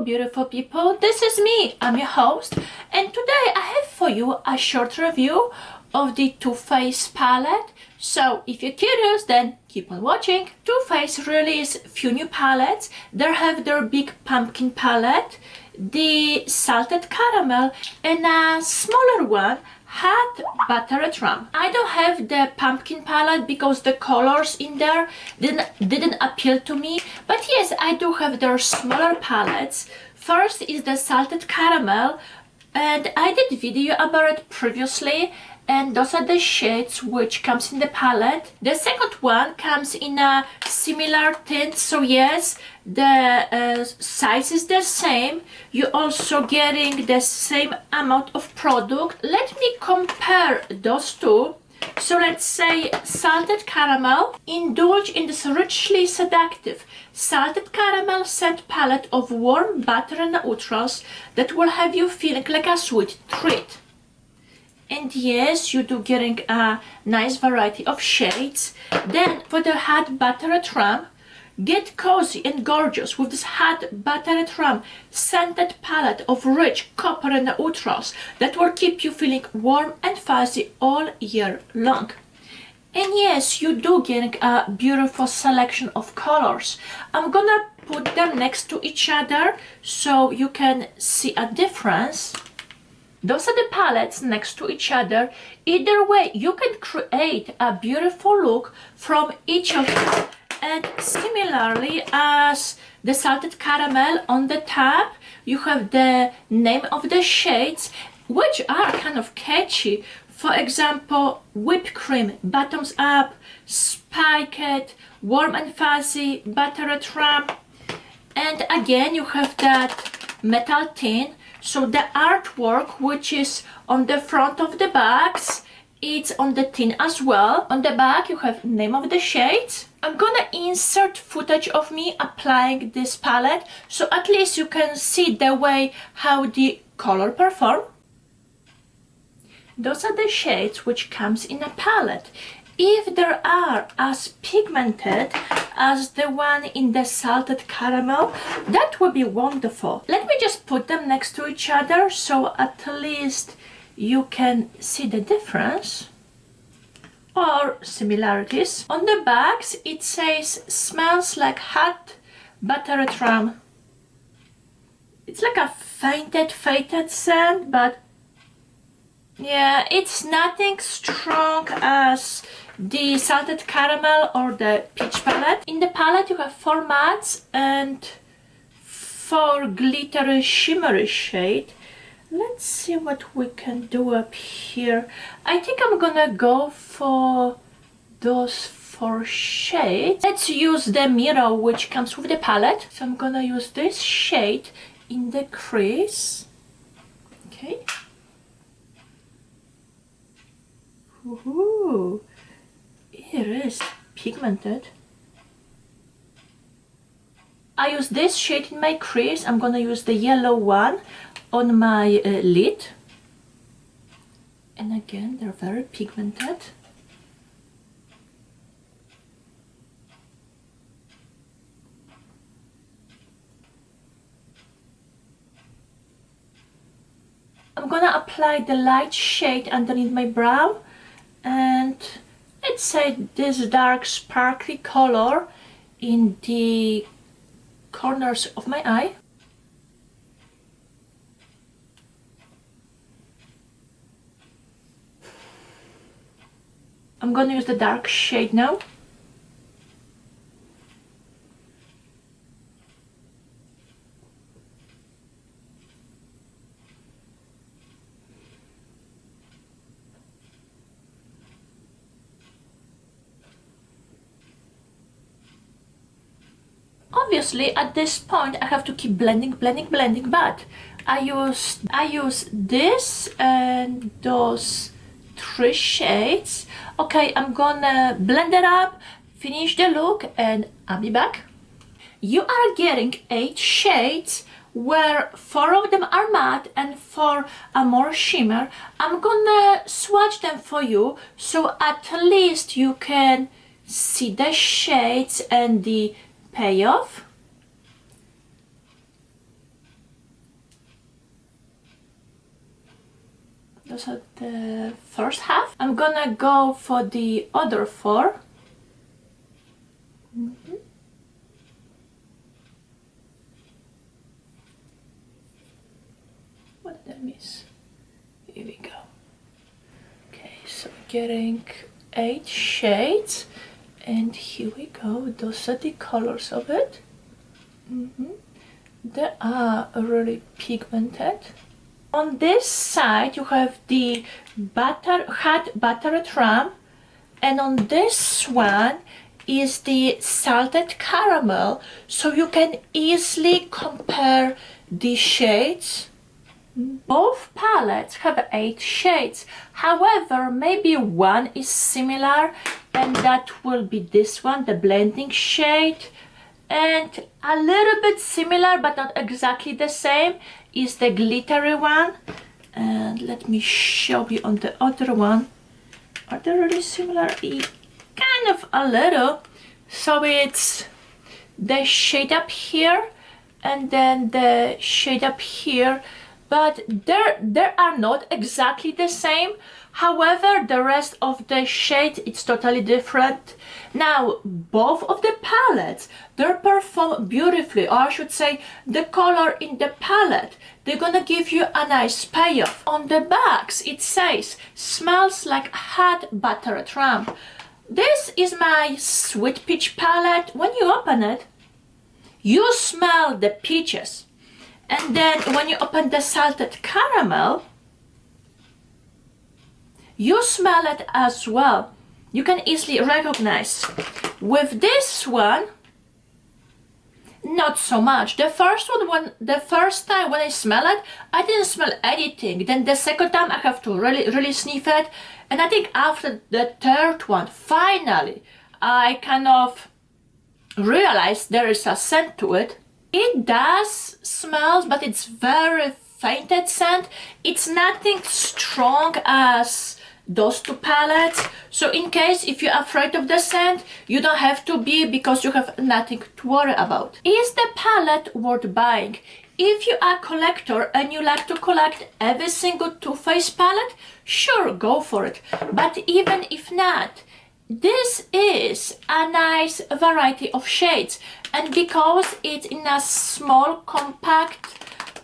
beautiful people, this is me, I'm your host, and today I have for you a short review of the Too Faced palette. So if you're curious, then keep on watching. Too Faced released few new palettes. They have their big pumpkin palette, the salted caramel, and a smaller one, Hot Buttered Rum. I don't have the pumpkin palette because the colors in there didn't appeal to me, but yes, I do have their smaller palettes. First is the salted caramel, and I did video about it previously, and those are the shades which comes in the palette. The second one comes in a similar tint, so yes, the size is the same. You're also getting the same amount of product. Let me compare those two. So let's say salted caramel. Indulge in this richly seductive salted caramel scent palette of warm butter and neutrals that will have you feeling like a sweet treat. And yes, you do getting a nice variety of shades. Then for the Hot Buttered Rum, get cozy and gorgeous with this Hot Buttered Rum scented palette of rich copper and neutrals that will keep you feeling warm and fuzzy all year long. And yes, you do getting a beautiful selection of colors. I'm gonna put them next to each other so you can see a difference. Those are the palettes next to each other. Either way, you can create a beautiful look from each of them. And similarly as the salted caramel, on the top you have the name of the shades, which are kind of catchy. For example, whipped cream, bottoms up, spiked, warm and fuzzy, buttered rum. And again you have that metal tin. So the artwork, which is on the front of the bags, it's on the tin as well. On the back you have name of the shades. I'm gonna insert footage of me applying this palette, so at least you can see the way how the color perform. Those are the shades which comes in a palette. If they are as pigmented as the one in the salted caramel, that would be wonderful. Let me just put them next to each other so at least you can see the difference or similarities. On the bags it says smells like hot buttered rum. It's like a faded scent, but yeah, it's nothing strong as the salted caramel or the peach palette. In the palette you have 4 mattes and 4 glittery shimmery shade. Let's see what we can do up here. I think I'm gonna go for those 4 shades. Let's use the mirror which comes with the palette. So I'm gonna use this shade in the crease. Okay. Ooh, it is pigmented. I use this shade in my crease. I'm gonna use the yellow one on my lid. And again, they're very pigmented. I'm gonna apply the light shade underneath my brow. And let's say this dark sparkly color in the corners of my eye. I'm gonna use the dark shade now. Obviously at this point I have to keep blending, but I use this and those 3 shades. Okay, I'm gonna blend it up, finish the look, and I'll be back. You are getting 8 shades where 4 of them are matte and 4 are more shimmer. I'm gonna swatch them for you so at least you can see the shades and the payoff. those are the first half. I'm gonna go for the other 4. What did I miss? Here we go. Okay, so getting 8 shades, and here we go. Those are the colors of it. They are really pigmented. On this side you have the hot buttered rum, and on this one is the salted caramel, so you can easily compare the shades. Both palettes have 8 shades, however maybe one is similar, and that will be this one, the blending shade, and a little bit similar but not exactly the same is the glittery one. And let me show you on the other one. Are they really similar? Kind of a little. So it's the shade up here and then the shade up here, but they are not exactly the same. However, the rest of the shade, it's totally different. Now, both of the palettes, they perform beautifully, or I should say, the color in the palette, they're gonna give you a nice payoff. On the backs, it says, smells like hot buttered rum. This is my sweet peach palette. When you open it, you smell the peaches. And then when you open the salted caramel, you smell it as well. You can easily recognize. With this one, not so much. The first time when I smell it, I didn't smell anything. Then the second time I have to really sniff it. And I think after the third one, finally, I kind of realized there is a scent to it. It does smell, but it's very fainted scent. It's nothing strong as those 2 palettes, so in case if you're afraid of the scent, you don't have to be, because you have nothing to worry about. Is the palette worth buying? If you are a collector and you like to collect every single Too Faced palette, sure, go for it. But even if not, this is a nice variety of shades, and because it's in a small compact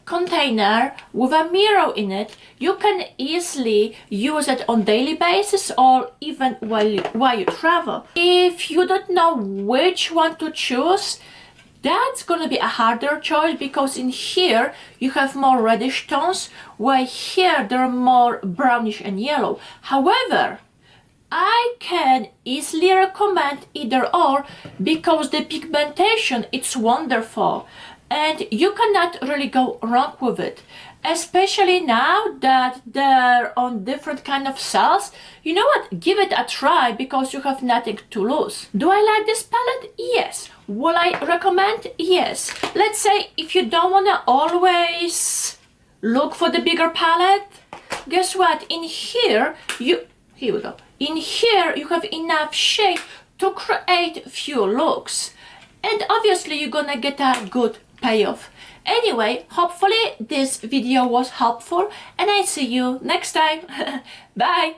container with a mirror in it, you can easily use it on daily basis or even while you travel. If you don't know which one to choose, that's gonna be a harder choice, because in here you have more reddish tones, while here they're more brownish and yellow. However, I can easily recommend either or, because the pigmentation, it's wonderful and you cannot really go wrong with it, especially now that they're on different kind of sales. You know what, give it a try, because you have nothing to lose. Do I like this palette? Yes. Will I recommend? Yes. Let's say if you don't want to always look for the bigger palette, guess what, in here here we go. In here you have enough shade to create few looks, and obviously you're gonna get a good payoff. Anyway, hopefully this video was helpful, and I see you next time. Bye.